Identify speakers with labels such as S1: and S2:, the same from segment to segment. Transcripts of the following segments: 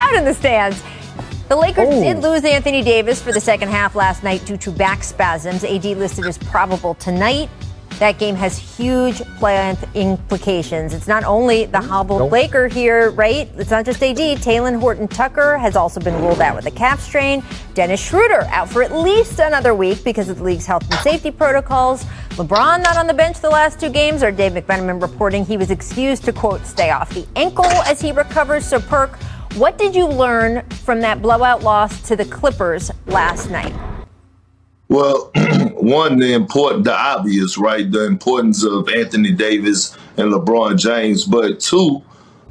S1: crowd in the stands. The Lakers did lose Anthony Davis for the second half last night due to back spasms. AD listed as probable tonight. That game has huge playoff implications. It's not only the hobbled Laker here, right? It's not just AD. Talen Horton-Tucker has also been ruled out with a calf strain. Dennis Schroeder out for at least another week because of the league's health and safety protocols. LeBron not on the bench the last two games, or Dave McMenamin reporting he was excused to, quote, stay off the ankle as he recovers. So, Perk, what did you learn from that blowout loss to the Clippers last night?
S2: Well, one, the obvious, right? The importance of Anthony Davis and LeBron James. But two,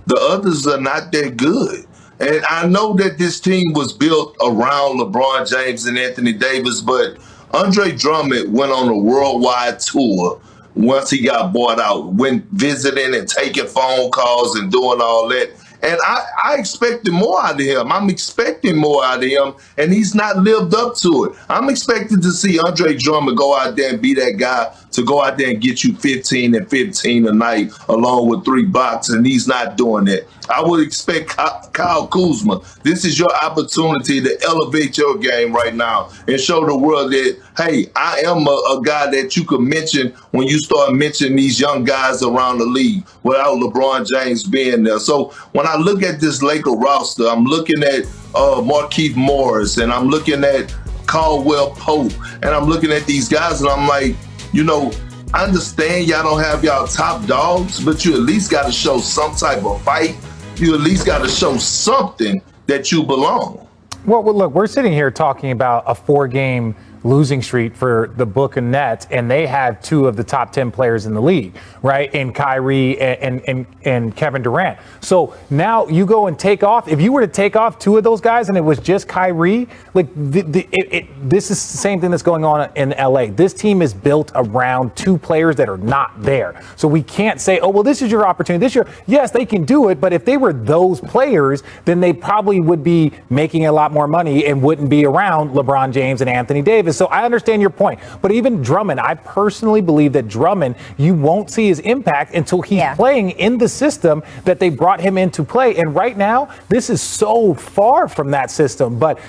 S2: the others are not that good. And I know that this team was built around LeBron James and Anthony Davis, but Andre Drummond went on a worldwide tour once he got bought out, went visiting and taking phone calls and doing all that. And I expected more out of him. I'm expecting more out of him, and he's not lived up to it. I'm expecting to see Andre Drummond go out there and be that guy to go out there and get you 15 and 15 a night along with 3 blocks, and he's not doing that. I would expect Kyle Kuzma. This is your opportunity to elevate your game right now and show the world that, hey, I am a guy that you could mention when you start mentioning these young guys around the league without LeBron James being there. So when I look at this Laker roster, I'm looking at Markieff Morris, and I'm looking at Caldwell Pope, and I'm looking at these guys, and I'm like, you know, I understand y'all don't have y'all top dogs, but you at least got to show some type of fight. You at least got to show something that you belong.
S3: Well, look, we're sitting here talking about a 4-game losing streak for the Brooklyn Nets, and they have 2 of the top 10 players in the league, right? And Kyrie and Kevin Durant. So now you go and take off. If you were to take off 2 of those guys and it was just Kyrie, like this is the same thing that's going on in LA. This team is built around 2 players that are not there. So we can't say, oh, well, this is your opportunity this year. Yes, they can do it, but if they were those players, then they probably would be making a lot more money and wouldn't be around LeBron James and Anthony Davis. So I understand your point. But even Drummond, I personally believe that Drummond, you won't see his impact until he's playing in the system that they brought him in to play. And right now, this is so far from that system. But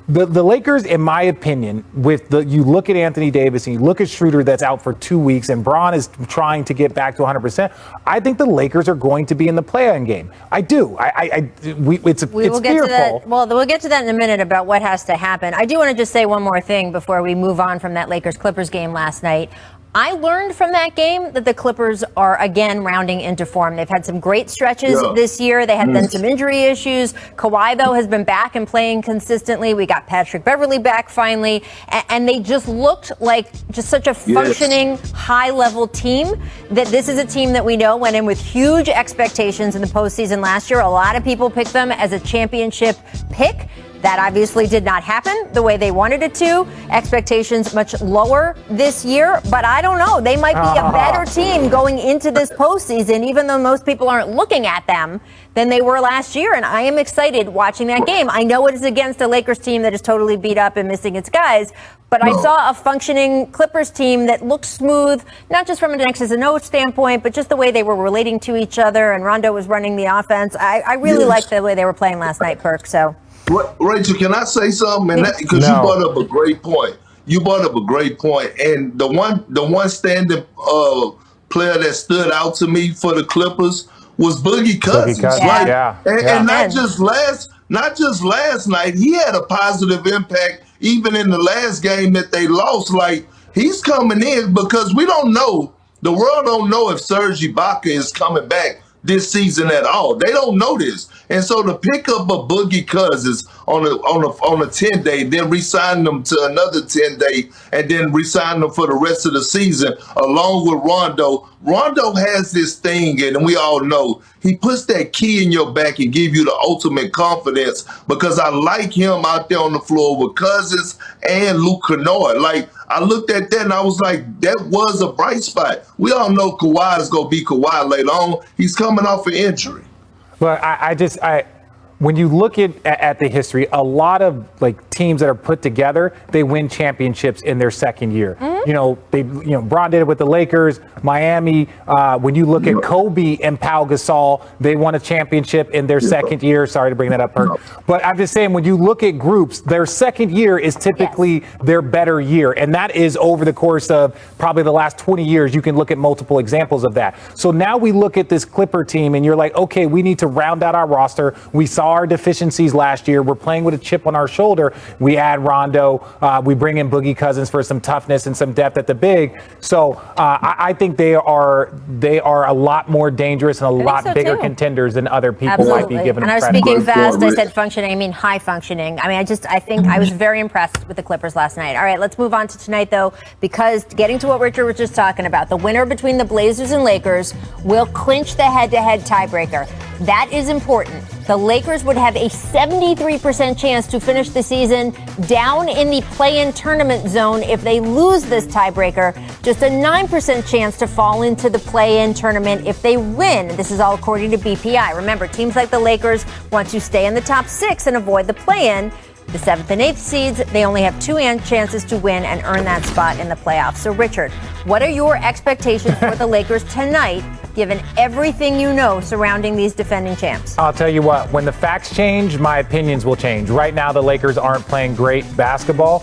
S3: the Lakers, in my opinion, you look at Anthony Davis and you look at Schroeder that's out for 2 weeks, and Braun is trying to get back to 100%. I think the Lakers are going to be in the play-in game. I do. It's fearful.
S1: Well, we'll get to that in a minute about what has to happen. I do want to just say one more thing before we move on from that Lakers-Clippers game last night. I learned from that game that the Clippers are, again, rounding into form. They've had some great stretches this year. They had then some injury issues. Kawhi, though, has been back and playing consistently. We got Patrick Beverley back finally. And they just looked like just such a functioning, high-level team that this is a team that we know went in with huge expectations in the postseason last year. A lot of people picked them as a championship pick. That obviously did not happen the way they wanted it to. Expectations much lower this year, but I don't know. They might be a better team going into this postseason, even though most people aren't looking at them than they were last year. And I am excited watching that game. I know it is against a Lakers team that is totally beat up and missing its guys, but I saw a functioning Clippers team that looked smooth, not just from an X's and O's standpoint, but just the way they were relating to each other, and Rondo was running the offense. I really liked the way they were playing last night, Perk, so.
S2: Rachel, can I say something? Because you brought up a great point. And the one standing player that stood out to me for the Clippers was Boogie Cousins. And not just last night. He had a positive impact even in the last game that they lost. Like, he's coming in because we don't know. The world don't know if Serge Ibaka is coming back this season at all. They don't know this. And so to pick up a Boogie Cousins on a 10-day, then re-sign them to another 10-day, and then re-sign them for the rest of the season, along with Rondo. Rondo has this thing, and we all know, he puts that key in your back and give you the ultimate confidence, because I like him out there on the floor with Cousins and Luke Kennard. Like, I looked at that and I was like, that was a bright spot. We all know Kawhi is going to be Kawhi later on. He's coming off an injury.
S3: But when you look at the history, a lot of like teams that are put together, they win championships in their second year. Bron did it with the Lakers, Miami. When you look at Kobe and Pau Gasol, they won a championship in their second year. Sorry to bring that up, Perk. But I'm just saying, when you look at groups, their second year is typically their better year. And that is over the course of probably the last 20 years. You can look at multiple examples of that. So now we look at this Clipper team and you're like, okay, we need to round out our roster. We saw our deficiencies last year. We're playing with a chip on our shoulder. We add Rondo. We bring in Boogie Cousins for some toughness and some depth at the big. So I think they are a lot more dangerous and a lot bigger contenders than other people might be giving them credit.
S1: And I was speaking fast. I said functioning. I mean high functioning. I mean, I think I was very impressed with the Clippers last night. All right, let's move on to tonight, though, because getting to what Richard was just talking about, the winner between the Blazers and Lakers will clinch the head-to-head tiebreaker. That is important. The Lakers would have a 73% chance to finish the season down in the play-in tournament zone if they lose this tiebreaker. Just a 9% chance to fall into the play-in tournament if they win. This is all according to BPI. Remember, teams like the Lakers want to stay in the top 6 and avoid the play-in. The 7th and 8th seeds, they only have 2 chances to win and earn that spot in the playoffs. So, Richard, what are your expectations for the Lakers tonight, given everything you know surrounding these defending champs?
S3: I'll tell you what, when the facts change, my opinions will change. Right now, the Lakers aren't playing great basketball.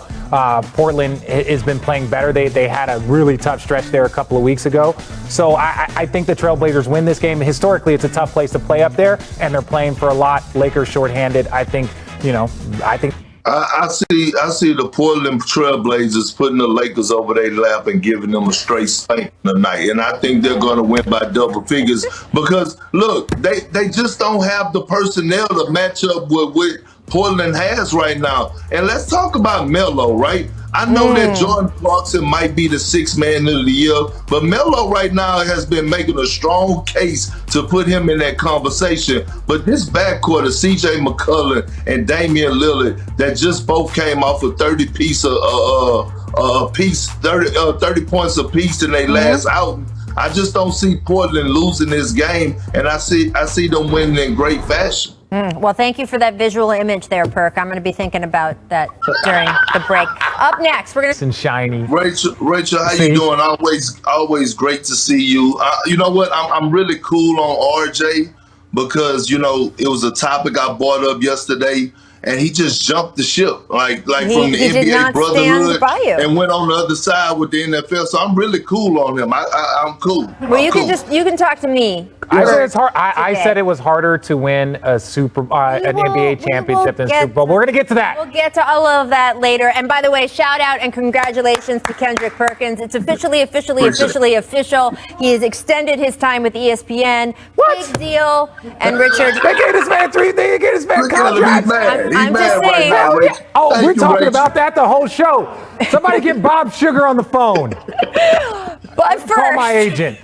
S3: Portland has been playing better. They had a really tough stretch there a couple of weeks ago. So I think the Trailblazers win this game. Historically, it's a tough place to play up there, and they're playing for a lot. Lakers shorthanded. I think. I
S2: see the Portland Trailblazers putting the Lakers over their lap and giving them a straight spank tonight. And I think they're going to win by double figures because, look, they just don't have the personnel to match up with what Portland has right now. And let's talk about Melo, right? I know that Jordan Clarkson might be the 6th man of the year, but Melo right now has been making a strong case to put him in that conversation. But this backcourt of C.J. McCollum and Damian Lillard that just both came off a 30 points apiece in their last outing. I just don't see Portland losing this game, and I see them winning in great fashion.
S1: Well, thank you for that visual image there, Perk. I'm going to be thinking about that during the break. Up next, we're going to...
S3: And shiny.
S2: Rachel, how you doing? Always great to see you. You know what? I'm really cool on RJ because, it was a topic I brought up yesterday. And he just jumped the ship, like from the NBA brotherhood, and went on the other side with the NFL. So I'm really cool on him. I'm cool.
S1: Well, you can talk to me.
S3: I said it's hard. I said it was harder to win an NBA championship than Super Bowl. We're gonna get to that.
S1: We'll get to all of that later. And by the way, shout out and congratulations to Kendrick Perkins. It's officially official. He has extended his time with ESPN.
S3: What?
S1: Big deal. And Richard,
S3: they gave this man contracts.
S1: I'm just saying.
S3: We're talking about that the whole show. Somebody get Bob Sugar on the phone.
S1: But first,
S3: call my agent.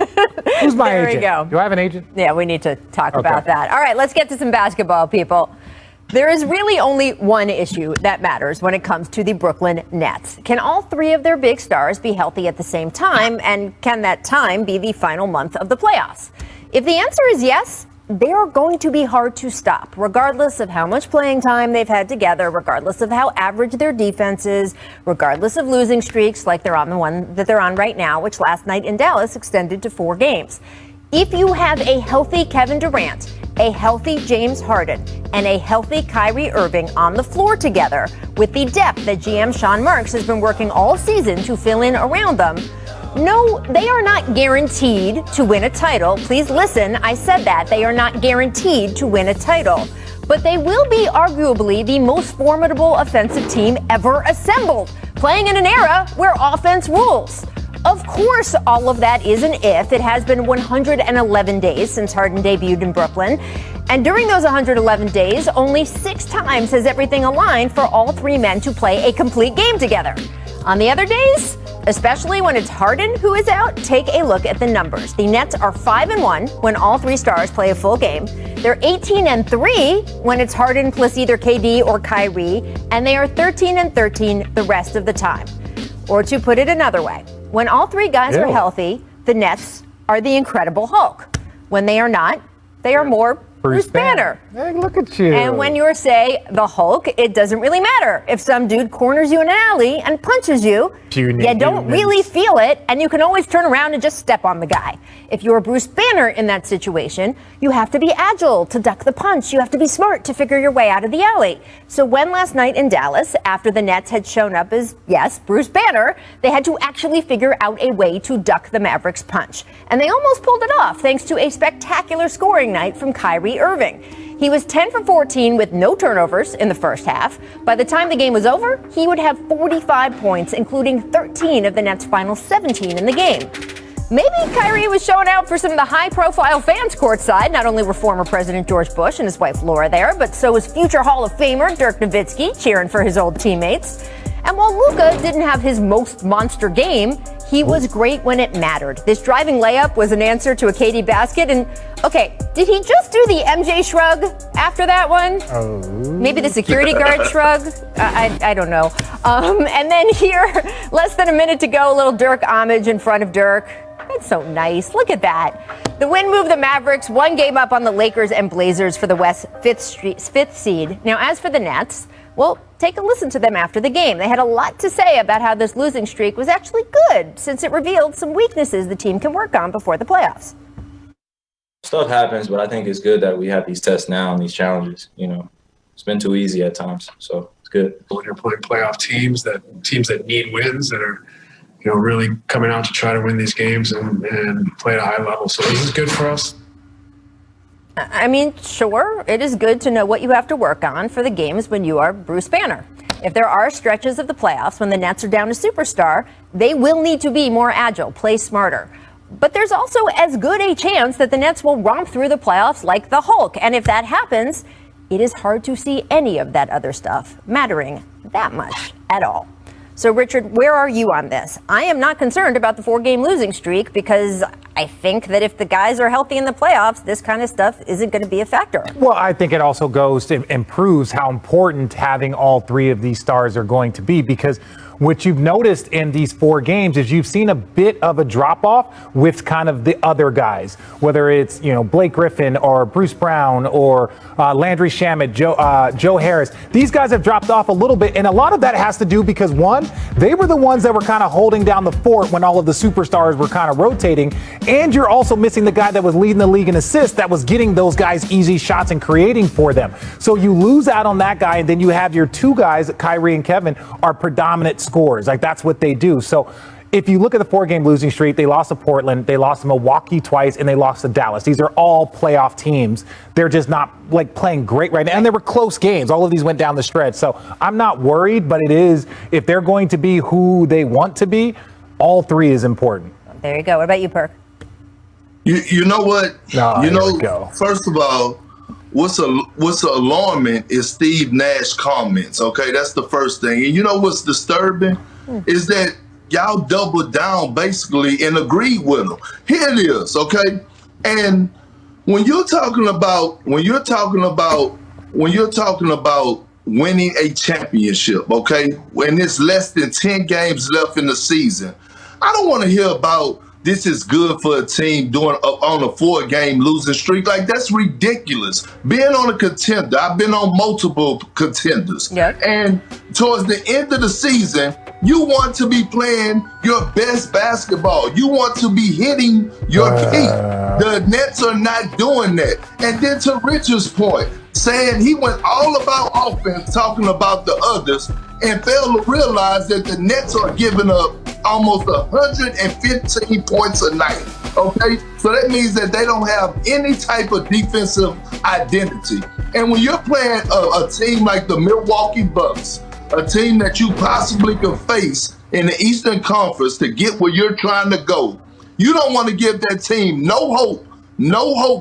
S3: Who's my agent?
S1: There we go.
S3: Do I have an agent?
S1: Yeah, we need to talk about that. All right, let's get to some basketball, people. There is really only one issue that matters when it comes to the Brooklyn Nets. Can all 3 of their big stars be healthy at the same time? And can that time be the final month of the playoffs? If the answer is yes, they are going to be hard to stop, regardless of how much playing time they've had together, regardless of how average their defense is, regardless of losing streaks like they're on the one that they're on right now, which last night in Dallas extended to 4 games. If you have a healthy Kevin Durant, a healthy James Harden, and a healthy Kyrie Irving on the floor together, with the depth that GM Sean Marks has been working all season to fill in around them, no, they are not guaranteed to win a title. Please listen, I said that. They are not guaranteed to win a title. But they will be arguably the most formidable offensive team ever assembled, playing in an era where offense rules. Of course, all of that is an if. It has been 111 days since Harden debuted in Brooklyn. And during those 111 days, only 6 times has everything aligned for all 3 men to play a complete game together. On the other days, especially when it's Harden who is out, take a look at the numbers. The Nets are 5-1 when all 3 stars play a full game. They're 18-3 when it's Harden plus either KD or Kyrie, and they are 13-13 the rest of the time. Or to put it another way, when all 3 guys are healthy, the Nets are the Incredible Hulk. When they are not, they are more Bruce Banner.
S3: Hey, look at you.
S1: And when you're, say, the Hulk, it doesn't really matter. If some dude corners you in an alley and punches you, you don't really feel it, and you can always turn around and just step on the guy. If you're Bruce Banner in that situation, you have to be agile to duck the punch. You have to be smart to figure your way out of the alley. So when last night in Dallas, after the Nets had shown up as, yes, Bruce Banner, they had to actually figure out a way to duck the Mavericks' punch. And they almost pulled it off thanks to a spectacular scoring night from Kyrie Irving. He was 10 for 14 with no turnovers in the first half. By the time the game was over, he would have 45 points, including 13 of the Nets' final 17 in the game. Maybe Kyrie was showing out for some of the high-profile fans courtside. Not only were former President George Bush and his wife Laura there, but so was future Hall of Famer Dirk Nowitzki cheering for his old teammates. And while Luka didn't have his most monster game, he was great when it mattered. This driving layup was an answer to a KD basket. And, okay, did he just do the MJ shrug after that one?
S3: Oh.
S1: Maybe the security guard shrug? I don't know. And then here, less than a minute to go, a little Dirk homage in front of Dirk. That's so nice. Look at that. The win moved the Mavericks one game up on the Lakers and Blazers for the West fifth seed. Now, as for the Nets, well, take a listen to them after the game. They had a lot to say about how this losing streak was actually good, since it revealed some weaknesses the team can work on before the playoffs.
S4: Stuff happens, but I think it's good that we have these tests now and these challenges. You know, it's been too easy at times, so it's good.
S5: When you're playing playoff teams that need wins, that are, you know, really coming out to try to win these games and play at a high level. So this is good for us.
S1: I mean, sure, it is good to know what you have to work on for the games when you are Bruce Banner. If there are stretches of the playoffs when the Nets are down a superstar, they will need to be more agile, play smarter. But there's also as good a chance that the Nets will romp through the playoffs like the Hulk. And if that happens, it is hard to see any of that other stuff mattering that much at all. So, Richard, where are you on this? I am not concerned about the 4-game losing streak because I think that if the guys are healthy in the playoffs, this kind of stuff isn't going to be a factor.
S3: Well, I think it also goes to improves how important having all three of these stars are going to be, because what you've noticed in these 4 games is you've seen a bit of a drop off with kind of the other guys, whether it's, you know, Blake Griffin or Bruce Brown or Landry Shamet, Joe Harris. These guys have dropped off a little bit, and a lot of that has to do because, one, they were the ones that were kind of holding down the fort when all of the superstars were kind of rotating, and you're also missing the guy that was leading the league in assists, that was getting those guys easy shots and creating for them. So you lose out on that guy, and then you have your 2 guys, Kyrie and Kevin, are predominant scorers. Like, that's what they do. So if you look at the 4-game losing streak, they lost to Portland, they lost to Milwaukee twice, and they lost to Dallas. These are all playoff teams. They're just not like playing great right now. And they were close games. All of these went down the stretch. So I'm not worried, but it is, if they're going to be who they want to be, all 3 is important.
S1: There you go. What about you, Perk?
S2: You know what?
S3: Oh,
S2: you know,
S3: go.
S2: First of all, what's alarming is Steve Nash comments. Okay, that's the first thing. And you know what's disturbing is that y'all doubled down basically and agreed with him. Here it is, okay? And when you're talking about winning a championship, okay, when there's less than 10 games left in the season, I don't want to hear about this is good for a team doing on a 4-game losing streak. Like, that's ridiculous. Being on a contender, I've been on multiple contenders.
S1: Yep.
S2: And towards the end of the season, you want to be playing your best basketball. You want to be hitting your peak. The Nets are not doing that. And then to Richard's point, saying he went all about offense, talking about the others, and failed to realize that the Nets are giving up almost 115 points a night, okay? So that means that they don't have any type of defensive identity. And when you're playing a team like the Milwaukee Bucks, a team that you possibly could face in the Eastern Conference to get where you're trying to go, you don't want to give that team no hope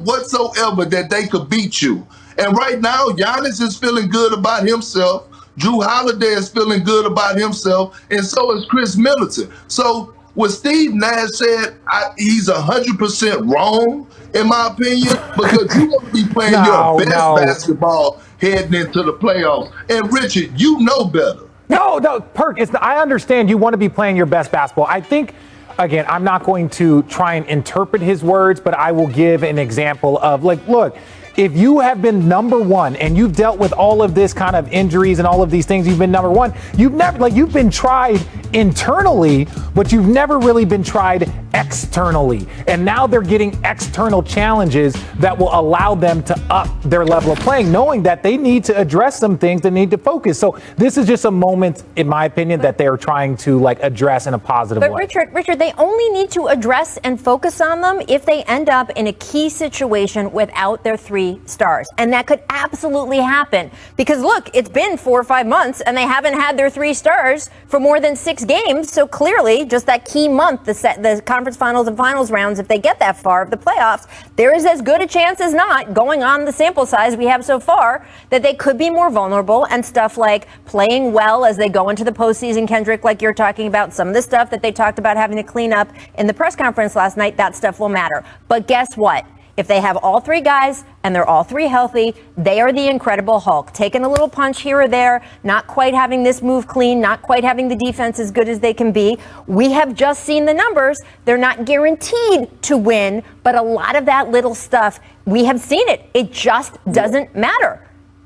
S2: whatsoever that they could beat you. And right now, Giannis is feeling good about himself. Drew Holiday is feeling good about himself, and so is Chris Middleton. So what Steve Nash said, he's 100% wrong, in my opinion, because you want to be playing your best basketball heading into the playoffs. And Richard, you know better.
S3: No, Perk, I understand you want to be playing your best basketball. I think, again, I'm not going to try and interpret his words, but I will give an example of, like, look, if you have been number one and you've dealt with all of this kind of injuries and all of these things, you've been number one. You've been tried internally, but you've never really been tried externally. And now they're getting external challenges that will allow them to up their level of playing, knowing that they need to address some things, they need to focus. So this is just a moment, in my opinion, that they're trying to address in a positive way.
S1: But Richard, they only need to address and focus on them if they end up in a key situation without their 3 stars. And that could absolutely happen because look, it's been 4 or 5 months and they haven't had their 3 stars for more than 6 games. So clearly just that key month, the conference finals and finals rounds, if they get that far of the playoffs, there is as good a chance as not, going on the sample size we have so far, that they could be more vulnerable, and stuff like playing well as they go into the postseason, Kendrick, like you're talking about, some of the stuff that they talked about having to clean up in the press conference last night, that stuff will matter. But guess what? If they have all 3 guys and they're all 3 healthy, they are the Incredible Hulk. Taking a little punch here or there, not quite having this move clean, not quite having the defense as good as they can be. We have just seen the numbers. They're not guaranteed to win, but a lot of that little stuff, we have seen it. It just doesn't matter.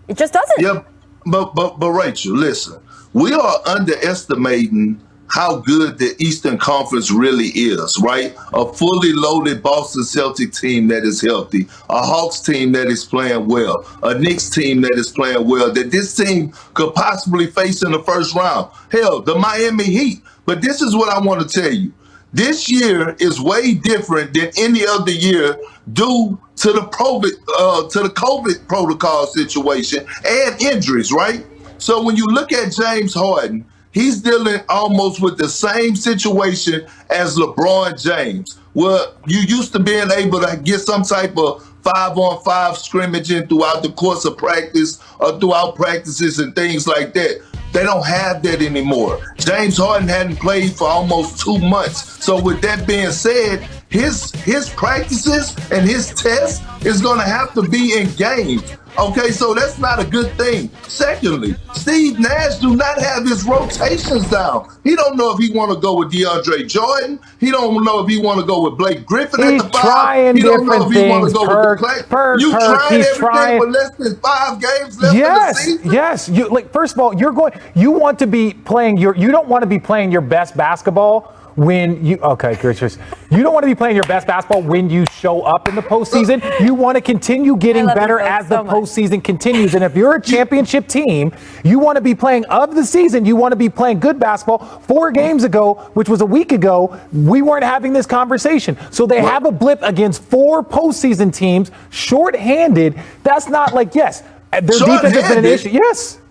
S1: It just doesn't.
S2: Yeah, but Rachel, listen, we are underestimating how good the Eastern Conference really is, right? A fully loaded Boston Celtic team that is healthy, a Hawks team that is playing well, a Knicks team that is playing well, that this team could possibly face in the first round. Hell, the Miami Heat. But this is what I want to tell you. This year is way different than any other year due to the COVID protocol situation and injuries, right? So when you look at James Harden, he's dealing almost with the same situation as LeBron James. Well, you used to being able to get some type of 5-on-5 scrimmaging throughout the course of practice or throughout practices and things like that. They don't have that anymore. James Harden hadn't played for almost 2 months. So with that being said, his practices and his tests is going to have to be in games. Okay, so that's not a good thing. Secondly, Steve Nash do not have his rotations down. He don't know if he want to go with DeAndre Jordan. He don't know if he want to go with Blake Griffin
S3: He's
S2: at the 5.
S3: trying
S2: He don't know if he want to
S3: different
S2: go
S3: things,
S2: with the Clay. You trying everything with less than 5 games left in the season?
S3: Yes. First of all, you don't want to be playing your best basketball when you Chris, you don't want to be playing your best basketball when you show up in the postseason. You want to continue getting better as the postseason continues. And if you're a championship team, you want to be playing of the season. You want to be playing good basketball. 4 games ago, which was a week ago, we weren't having this conversation. So they have a blip against 4 postseason teams, shorthanded. That's not yes, their defense has been an issue. Yes,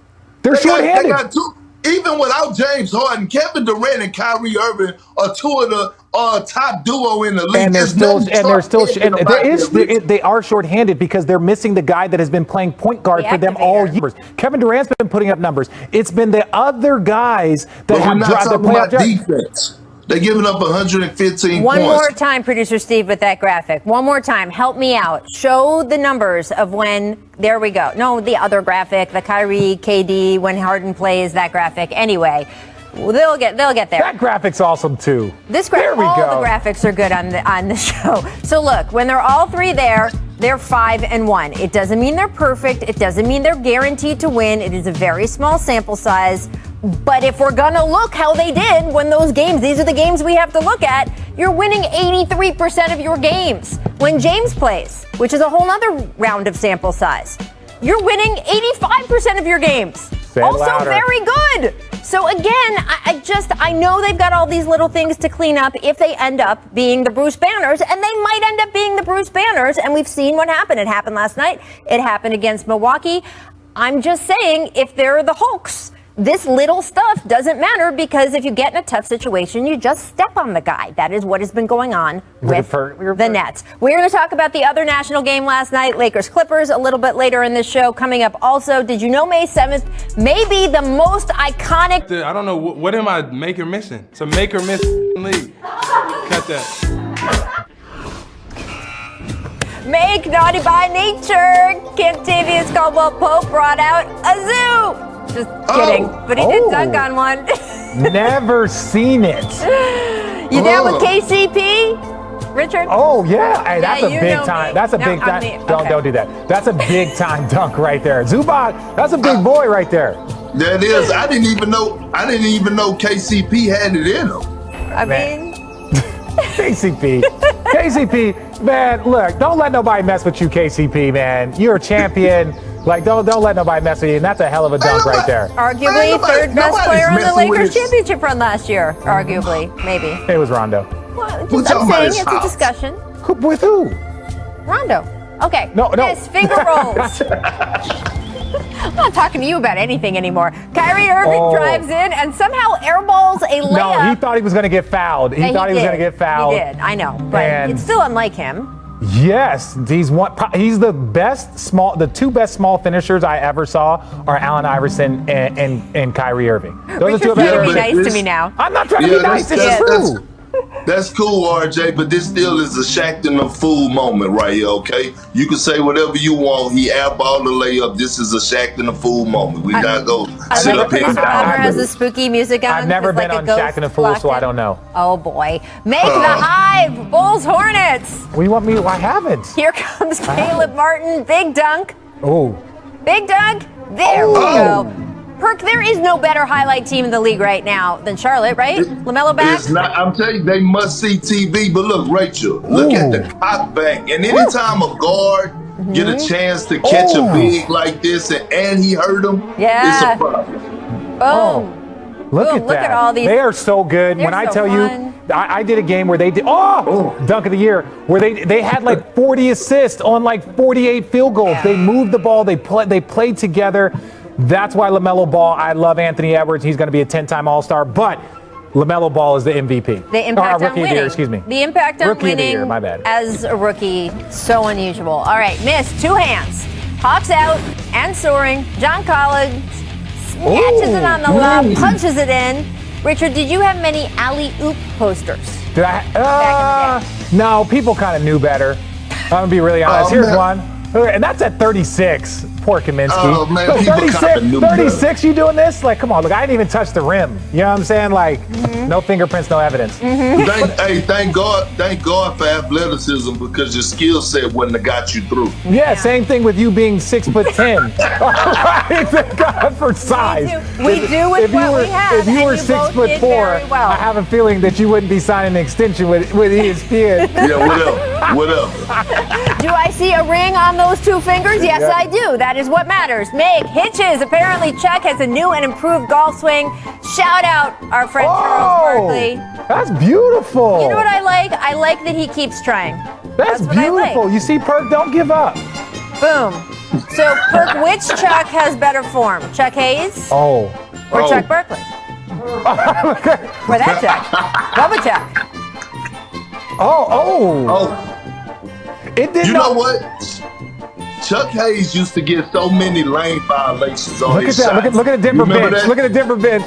S3: they're shorthanded.
S2: They got 2. Even without James Harden, Kevin Durant and Kyrie Irving are 2 of the top duo in the league.
S3: And they are shorthanded because they're missing the guy that has been playing point guard for them all years. Kevin Durant's been putting up numbers. It's been the other guys that have dropped the playoff
S2: defense. They're giving up 115 points.
S1: One more time, Producer Steve, with that graphic. One more time. Help me out. Show the numbers of when. There we go. No, the other graphic, the Kyrie, KD, when Harden plays, that graphic. Anyway, they'll get there.
S3: That graphic's awesome too.
S1: This graphic, all the graphics are good on the show. So look, when they're all 3 there, they're 5-1. It doesn't mean they're perfect. It doesn't mean they're guaranteed to win. It is a very small sample size. But if we're going to look how they did when those games, these are the games we have to look at, you're winning 83% of your games when James plays, which is a whole other round of sample size. You're winning 85% of your games. Also very good. So again, I know they've got all these little things to clean up if they end up being the Bruce Banners, and they might end up being the Bruce Banners, and we've seen what happened. It happened last night. It happened against Milwaukee. I'm just saying, if they're the Hulks, this little stuff doesn't matter, because if you get in a tough situation, you just step on the guy. That is what has been going on with the Nets. We're going to talk about the other national game last night, Lakers-Clippers, a little bit later in this show. Coming up also, did you know May 7th may be the most iconic...
S6: I don't know, what am I make or missing? It's a make or miss league. Cut that.
S1: Make naughty by nature. Cantavius Caldwell-Pope brought out a zoo. Just kidding. But he did dunk on one.
S3: Never seen it.
S1: You down with KCP? Richard?
S3: Oh yeah, hey, that's
S1: Yeah,
S3: a
S1: you
S3: big
S1: know
S3: time.
S1: me.
S3: That's a
S1: No,
S3: big
S1: I'm
S3: time.
S1: me.
S3: Don't
S1: Okay.
S3: do that. That's a big time dunk right there. Zubac, that's a big boy right there.
S2: That is. I didn't even know KCP had it in him.
S1: I mean,
S3: KCP, man, look, don't let nobody mess with you, KCP, man. You're a champion. Like, don't let nobody mess with you. And that's a hell of a dunk right there.
S1: arguably
S2: Nobody-
S1: third best
S2: nobody's
S1: player in the
S2: messing with
S1: Lakers
S2: his-
S1: championship run last year. Arguably, maybe.
S3: It was Rondo.
S1: Well,
S2: We're
S1: I'm
S2: talking about
S1: saying
S2: his
S1: it's a
S2: house.
S1: discussion.
S3: With who?
S1: Rondo. Okay.
S3: No.
S1: Yes, finger rolls. I'm not talking to you about anything anymore. Kyrie Irving drives in and somehow airballs a layup.
S3: No, he thought he was going to get fouled. He thought he was going to get fouled.
S1: He did. I know, but
S3: And-
S1: it's still unlike him.
S3: Yes, he's the two best small finishers I ever saw are Allen Iverson and Kyrie Irving. Those are
S1: Richard's
S3: two of
S1: trying to be
S3: the
S1: nice to me now.
S3: I'm not trying to be nice. It's true.
S2: That's cool, RJ, but this still is a Shaqtin' a Fool moment right here, okay? You can say whatever you want. He airballed the layup. This is a Shaqtin' a Fool moment. We gotta go
S1: I
S2: sit
S1: like
S2: up here and
S1: producer Palmer has the
S2: down.
S1: spooky music on.
S3: I've never
S1: with, like,
S3: been
S1: a
S3: on
S1: ghost
S3: Shaqtin' a Fool,
S1: locked
S3: so I
S1: in.
S3: don't know.
S1: Oh boy. Make the hive. Bulls Hornets.
S3: What do you want me to? I haven't.
S1: Here comes Caleb Martin. Big dunk.
S3: Oh,
S1: Big dunk. There we go. Perk, there is no better highlight team in the league right now than Charlotte, right? LaMelo back?
S2: It's not, I'm telling you, they must see TV. But look, Rachel, look at the cock back. And anytime a guard get a chance to catch a big like this and he hurt him,
S1: Yeah.
S2: it's a problem.
S1: Boom.
S3: look
S1: Boom,
S3: at
S1: look
S3: that.
S1: at all these-
S3: They are so good.
S1: They're
S3: When I
S1: so
S3: tell
S1: fun.
S3: you, I did a game where they did, dunk of the year, where they had like 40 assists on like 48 field goals.
S1: Yeah.
S3: They moved the ball. They played together. That's why LaMelo Ball, I love Anthony Edwards. He's going to be a 10-time All-Star, but LaMelo Ball is the MVP.
S1: The impact
S3: Or
S1: on
S3: rookie of the
S1: winning.
S3: year, excuse me.
S1: The impact on
S3: Rookie of the
S1: winning
S3: year, my bad.
S1: as a rookie, so unusual. All right, missed, two hands. Hops out and soaring. John Collins snatches it on the lob, punches it in. Richard, did you have many alley-oop posters?
S3: Did I? No, people kind of knew better. I'm going to be really honest. Here's
S2: man.
S3: one. And that's at 36. Poor Kaminsky.
S2: Oh, man,
S3: Look,
S2: people kinda
S3: 36,
S2: knew
S3: 36, you doing this? Like, come on. Look, I didn't even touch the rim. You know what I'm saying? Like, no fingerprints, no evidence.
S2: Thank God for athleticism because your skill set wouldn't have got you through.
S3: Yeah, same thing with you being 6'10". All right, thank God for size.
S1: We do with what we have,
S3: If you
S1: and
S3: were
S1: you both
S3: 6'4",
S1: did very well.
S3: I have a feeling that you wouldn't be signing an extension with ESPN.
S2: Yeah, whatever.
S1: Do I see a ring on those two fingers? Yes,
S3: Yeah.
S1: I do. That is what matters. Meg hitches. Apparently, Chuck has a new and improved golf swing. Shout out our friend Charles Barkley.
S3: That's beautiful.
S1: You know what I like? I like that he keeps trying.
S3: That's
S1: what I like.
S3: beautiful. You see, Perk, don't give up.
S1: Boom. So, Perk, which Chuck has better form? Chuck Hayes
S3: Oh.
S1: or
S2: Oh.
S1: Chuck Barkley? Or that Chuck? Bubba Chuck.
S3: Oh. It did
S2: You
S3: not.
S2: know what? Chuck Hayes used to get so many lane violations on
S3: Look at
S2: his
S3: that.
S2: shots.
S3: Look at the Denver
S2: You remember
S3: bench.
S2: that?
S3: Look at the Denver bench.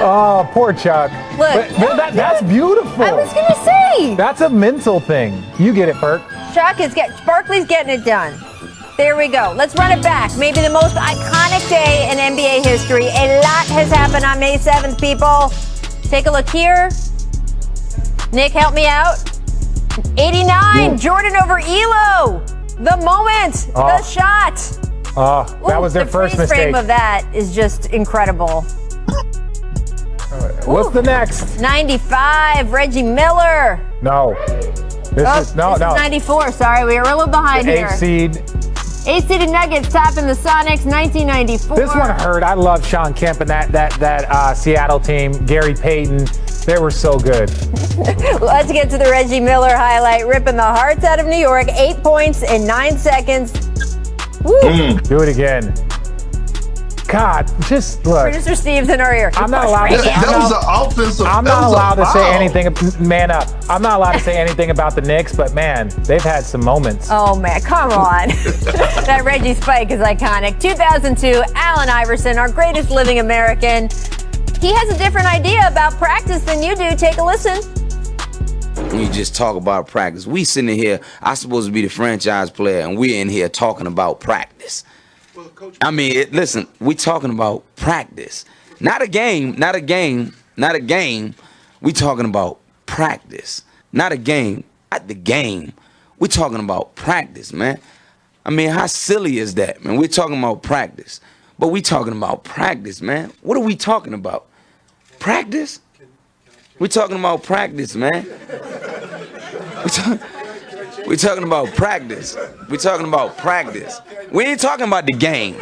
S3: Oh, poor Chuck.
S1: Look,
S3: That's beautiful.
S1: I was going to say.
S3: That's a mental thing. You get it, Perk.
S1: Barkley's getting it done. There we go. Let's run it back. Maybe the most iconic day in NBA history. A lot has happened on May 7th, people. Take a look here. Nick, help me out. 89, Jordan over Elo. The moment, the shot.
S3: That was their
S1: the
S3: first
S1: freeze frame
S3: mistake.
S1: of that is just incredible.
S3: What's the next?
S1: 95, Reggie Miller.
S3: No. This is
S1: 94. Sorry, we were a little behind here.
S3: 8th seed.
S1: 8-seeded Nuggets topping the Sonics, 1994.
S3: This one hurt. I love Sean Kemp and that Seattle team. Gary Payton. They were so good.
S1: Let's get to the Reggie Miller highlight. Ripping the hearts out of New York. 8 points in 9 seconds. Woo!
S3: Do it again. God, just look.
S1: Producer Steve's in our ear.
S3: I'm not allowed to say.
S2: That was an offensive.
S3: I'm
S2: that
S3: not
S2: was a
S3: allowed to say
S2: foul.
S3: anything. Man up. I'm not allowed to say anything about the Knicks, but man, they've had some moments.
S1: Oh, man, come on. That Reggie spike is iconic. 2002, Allen Iverson, our greatest living American. He has a different idea about practice than you do. Take a listen.
S7: We just talk about practice. We sitting here, I'm supposed to be the franchise player, and we're in here talking about practice. I mean, listen, we talking about practice. Not a game, We talking about practice, not a game, not the game. We talking about practice, man. I mean, how silly is that, man? We're talking about practice, but we talking about practice, man. What are we talking about? Practice? We talking about practice, man. We talking about practice. We talking about practice. We ain't talking about the game.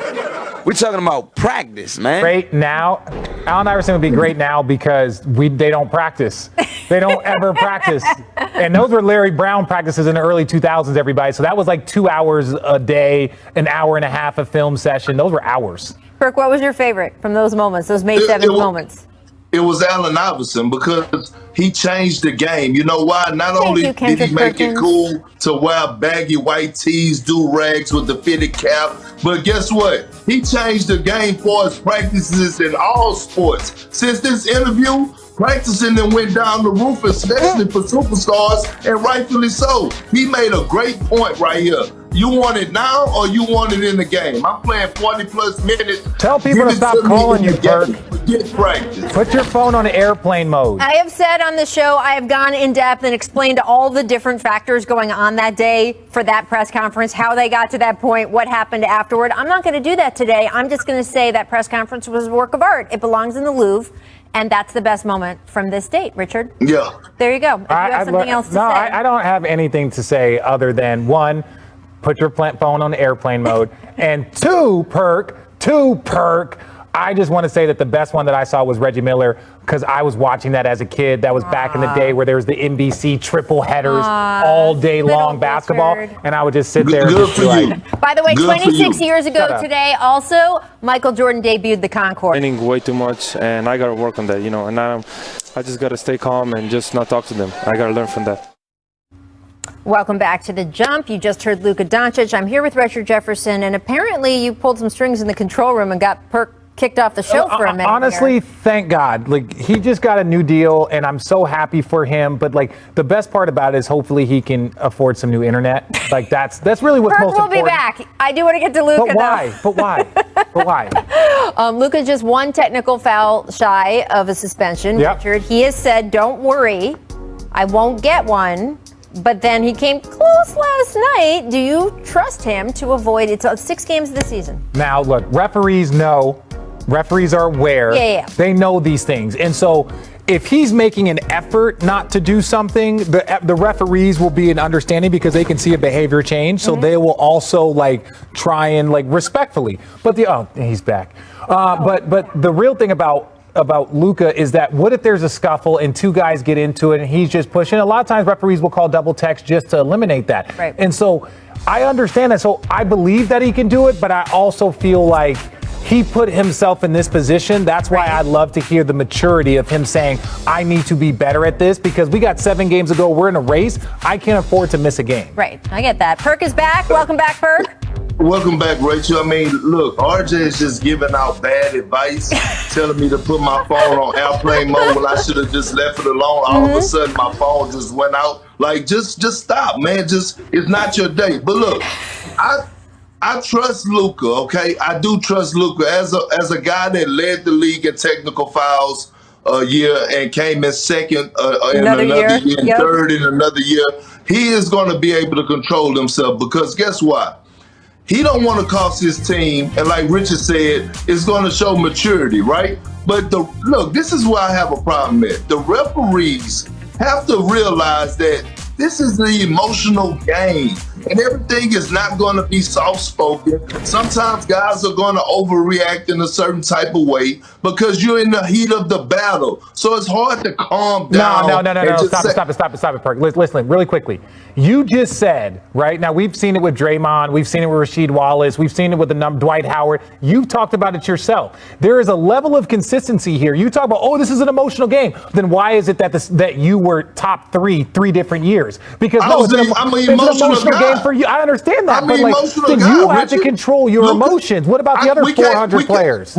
S7: We talking about practice, man.
S3: Great now. Allen Iverson would be great now because they don't practice. They don't ever practice. And those were Larry Brown practices in the early 2000s, everybody. So that was like 2 hours a day, an hour and a half of film session. Those were hours.
S1: Kirk, what was your favorite from those moments, those May 7th moments?
S2: It was Allen Iverson because he changed the game. You know why? Not only did he make it cool to wear baggy white tees, do rags with the fitted cap, but guess what? He changed the game for his practices in all sports. Since this interview, practicing and went down the roof, especially for superstars, and rightfully so. He made a great point right here. You want it now or you want it in the game? I'm playing 40 plus minutes.
S3: Tell people to stop calling you, Kirk.
S2: Get practice.
S3: Put your phone on airplane mode.
S1: I have said on the show, I have gone in depth and explained all the different factors going on that day for that press conference, how they got to that point, what happened afterward. I'm not going to do that today. I'm just going to say that press conference was a work of art. It belongs in the Louvre. And that's the best moment from this date, Richard.
S2: Yeah.
S1: There you go. If you have something else to say.
S3: I don't have anything to say other than, one, put your phone on airplane mode. And two, Perk, I just want to say that the best one that I saw was Reggie Miller because I was watching that as a kid. That was back in the day where there was the NBC triple headers all day long basketball. And I would just sit there and just be like.
S1: By the way, 26 years ago today, also, Michael Jordan debuted the Concorde.
S8: Training way too much, and I got to work on that, and I just got to stay calm and just not talk to them. I got to learn from that.
S1: Welcome back to The Jump. You just heard Luka Doncic. I'm here with Richard Jefferson, and apparently you pulled some strings in the control room and got Perk kicked off the show for a minute.
S3: Honestly, thank God. Like, he just got a new deal, and I'm so happy for him. But like, the best part about it is hopefully he can afford some new internet. Like, that's really what's most important.
S1: We'll be back. I do want to get to Luka.
S3: But why? But why?
S1: Luka just one technical foul shy of a suspension.
S3: Yep.
S1: Richard, he has said, "Don't worry, I won't get one." But then he came close last night. Do you trust him to avoid it? It's 6 games of the season.
S3: Now, look, referees know. Referees are aware.
S1: Yeah.
S3: They know these things. And so if he's making an effort not to do something, the referees will be in understanding because they can see a behavior change. So they will also try and respectfully. But he's back. But the real thing about Luka is that what if there's a scuffle and 2 guys get into it and he's just pushing? A lot of times referees will call double text just to eliminate that.
S1: Right.
S3: And so I understand that. So I believe that he can do it, but I also feel like he put himself in this position. That's why I'd love to hear the maturity of him saying, I need to be better at this because we got 7 games to go. We're in a race. I can't afford to miss a game.
S1: Right. I get that. Perk is back. Welcome back, Perk.
S2: Welcome back, Rachel. I mean, look, RJ is just giving out bad advice, telling me to put my phone on airplane mode when I should have just left it alone. All of a sudden, my phone just went out. Like, just stop, man. It's not your day. But look, I trust Luka, okay? I do trust Luka as a guy that led the league in technical fouls a year and came in second in another year, and third in another year. He is going to be able to control himself because guess what? He don't want to cost his team, and like Richard said, it's going to show maturity, right? But look, this is where I have a problem with. The referees have to realize that this is the emotional game, and everything is not going to be soft-spoken. Sometimes guys are going to overreact in a certain type of way because you're in the heat of the battle. So it's hard to calm down.
S3: No. Stop it, Perk. Listen, really quickly. You just said, right? Now, we've seen it with Draymond. We've seen it with Rasheed Wallace. We've seen it with Dwight Howard. You've talked about it yourself. There is a level of consistency here. You talk about, this is an emotional game. Then why is it that you were top 3 different years? Because
S2: I'm an emotional guy.
S3: Game for you. I understand that.
S2: I'm an emotional guy,
S3: you have to control your emotions. What about the other 400 players?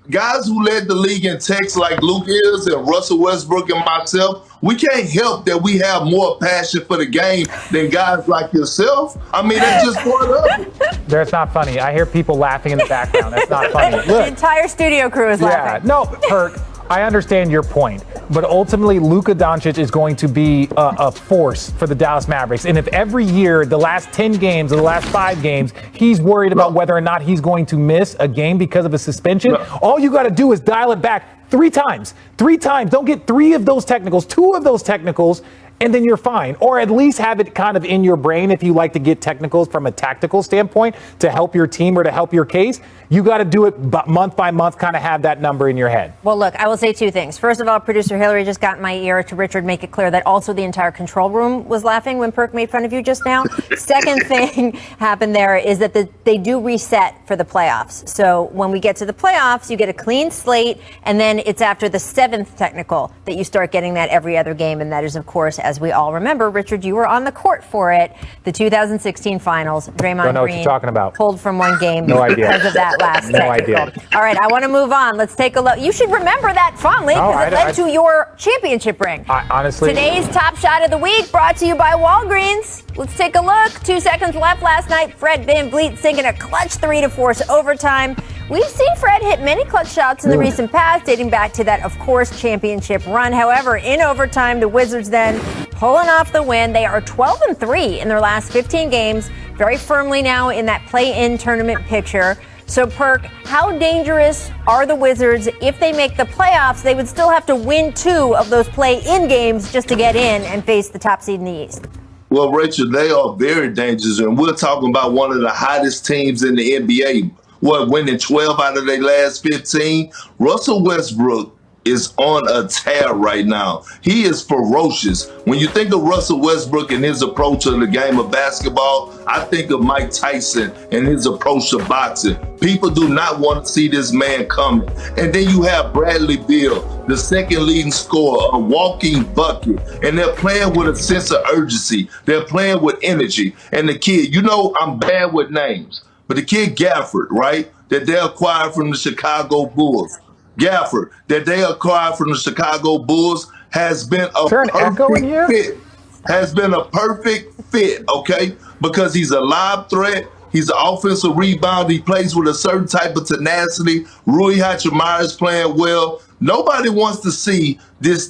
S2: Guys who led the league in texts like Luke is and Russell Westbrook and myself, we can't help that we have more passion for the game than guys like yourself. I mean, that's just part of it.
S3: That's not funny. I hear people laughing in the background. That's not funny. Look,
S1: the entire studio crew is laughing.
S3: Yeah, no, Perk, I understand your point. but ultimately Luka Doncic is going to be a force for the Dallas Mavericks. And if every year, the last 10 games or the last 5 games, he's worried about whether or not he's going to miss a game because of a suspension, all you got to do is dial it back 3 times. 3 times. Don't get 3 of those technicals, 2 of those technicals, and then you're fine. Or at least have it kind of in your brain if you like to get technicals from a tactical standpoint to help your team or to help your case. You got to do it month by month, kind of have that number in your head.
S1: Well, look, I will say 2 things. First of all, producer Hillary just got in my ear to Richard make it clear that also the entire control room was laughing when Perk made fun of you just now. Second thing happened there is that they do reset for the playoffs. So when we get to the playoffs, you get a clean slate, and then it's after the 7th technical that you start getting that every other game. And that is, of course, as we all remember, Richard, you were on the court for it, the 2016 finals. Draymond
S3: Don't know
S1: Green
S3: what you're talking about.
S1: pulled from one game
S3: No idea.
S1: because of that last
S3: No
S1: technical.
S3: idea.
S1: All right, I want to move on. Let's take a look. You should remember that fondly because it led to your championship ring.
S3: Honestly,
S1: Today's top shot of the week brought to you by Walgreens. Let's take a look. 2 seconds left last night. Fred VanVleet sinking a clutch 3 to force overtime. We've seen Fred hit many clutch shots in the recent past, dating back to that, of course, championship run. However, in overtime, the Wizards then pulling off the win. They are 12-3 in their last 15 games, very firmly now in that play-in tournament picture. So, Perk, how dangerous are the Wizards? If they make the playoffs, they would still have to win 2 of those play-in games just to get in and face the top seed in the East.
S2: Well, Rachel, they are very dangerous, and we're talking about one of the hottest teams in the NBA. Winning 12 out of their last 15? Russell Westbrook is on a tear right now. He is ferocious. When you think of Russell Westbrook and his approach to the game of basketball, I think of Mike Tyson and his approach to boxing. People do not want to see this man coming. And then you have Bradley Beal, the second leading scorer, a walking bucket, and they're playing with a sense of urgency. They're playing with energy. And the kid, I'm bad with names, but the kid Gafford, right, that they acquired from the Chicago Bulls. Gafford, that they acquired from the Chicago Bulls, has been a perfect fit. Has been a perfect fit, okay? Because he's a lob threat. He's an offensive rebound. He plays with a certain type of tenacity. Rui Hachimura is playing well. Nobody wants to see this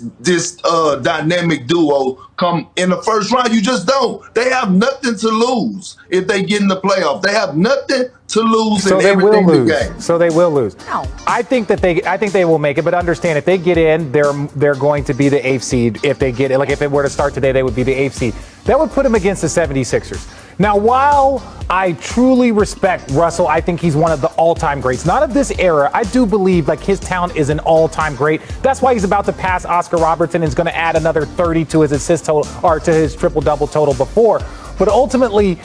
S2: dynamic duo come in the first round. You just don't. They have nothing to lose if they get in the playoff. They have nothing to lose in everything in the game.
S3: So they will lose.
S1: No.
S3: I think they will make it, but understand if they get in, they're going to be the 8th seed. If they get it, like if it were to start today, they would be the 8th seed. That would put them against the 76ers. Now, while I truly respect Russell, I think he's one of the all-time greats. Not of this era. I do believe like his talent is an all-time great. That's why he's about to pass Oscar Robertson and is going to add another 30 to his assist total or to his triple-double total before. But ultimately,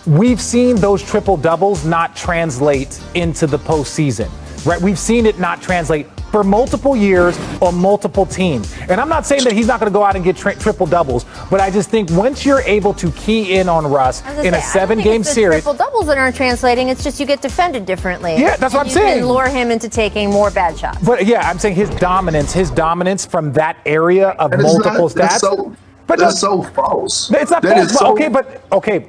S3: we've seen those triple-doubles not translate into the postseason, right? We've seen it not translate for multiple years on multiple teams. And I'm not saying that he's not going to go out and get triple doubles, but I just think once you're able to key in on Russ in a 7-game series.
S1: Triple doubles that aren't translating. It's just you get defended differently.
S3: Yeah, that's what I'm saying.
S1: You can lure him into taking more bad shots.
S3: But yeah, I'm saying his dominance from that area of multiple stats.
S2: That's so false.
S3: It's not false.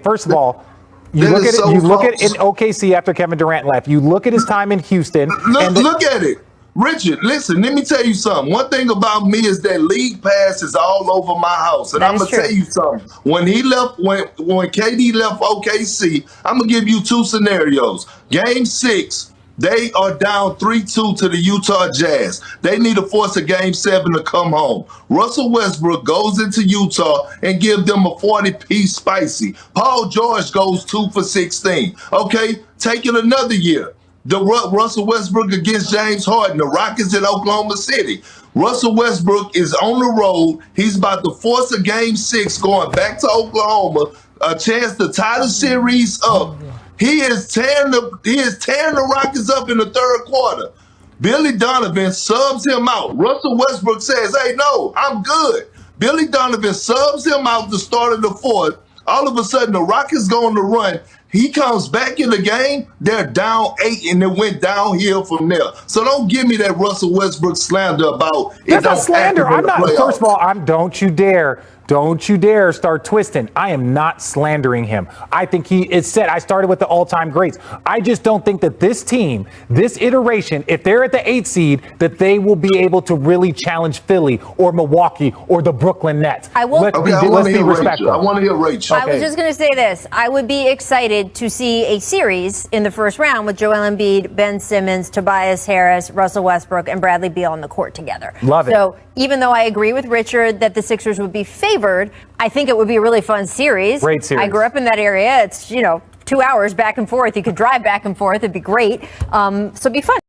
S3: First of all, you look at it. You look at in OKC after Kevin Durant left. You look at his time in Houston.
S2: Look at it. Richard, listen, let me tell you something. One thing about me is that League Pass is all over my house. And I'm going to tell you something. When KD left OKC, I'm going to give you 2 scenarios. Game 6, they are down 3-2 to the Utah Jazz. They need to force a Game 7 to come home. Russell Westbrook goes into Utah and give them a 40-piece spicy. Paul George goes 2 for 16. Okay, take it another year. Russell Westbrook against James Harden, the Rockets in Oklahoma City. Russell Westbrook is on the road. He's about to force a Game 6 going back to Oklahoma, a chance to tie the series up. He is tearing the Rockets up in the 3rd quarter. Billy Donovan subs him out. Russell Westbrook says, hey, no, I'm good. Billy Donovan subs him out the start of the 4th. All of a sudden, the Rockets go on the run. He comes back in the game, they're down 8, and it went downhill from there. So don't give me that Russell Westbrook slander about it.
S3: That's not slander. I'm not. First of all, don't you dare Don't you dare start twisting. I am not slandering him. I think it's said I started with the all-time greats. I just don't think that this team, this iteration, if they're at the 8th seed, that they will be able to really challenge Philly or Milwaukee or the Brooklyn Nets.
S2: I want to hear Rachel. I want to hear Rachel.
S1: I was just going to say this. I would be excited to see a series in the first round with Joel Embiid, Ben Simmons, Tobias Harris, Russell Westbrook, and Bradley Beal on the court together.
S3: Love it.
S1: So even though I agree with Richard that the Sixers would be favored, I think it would be a really fun series.
S3: Great series.
S1: I grew up in that area. It's, 2 hours back and forth. You could drive back and forth. It'd be great. So it'd be fun.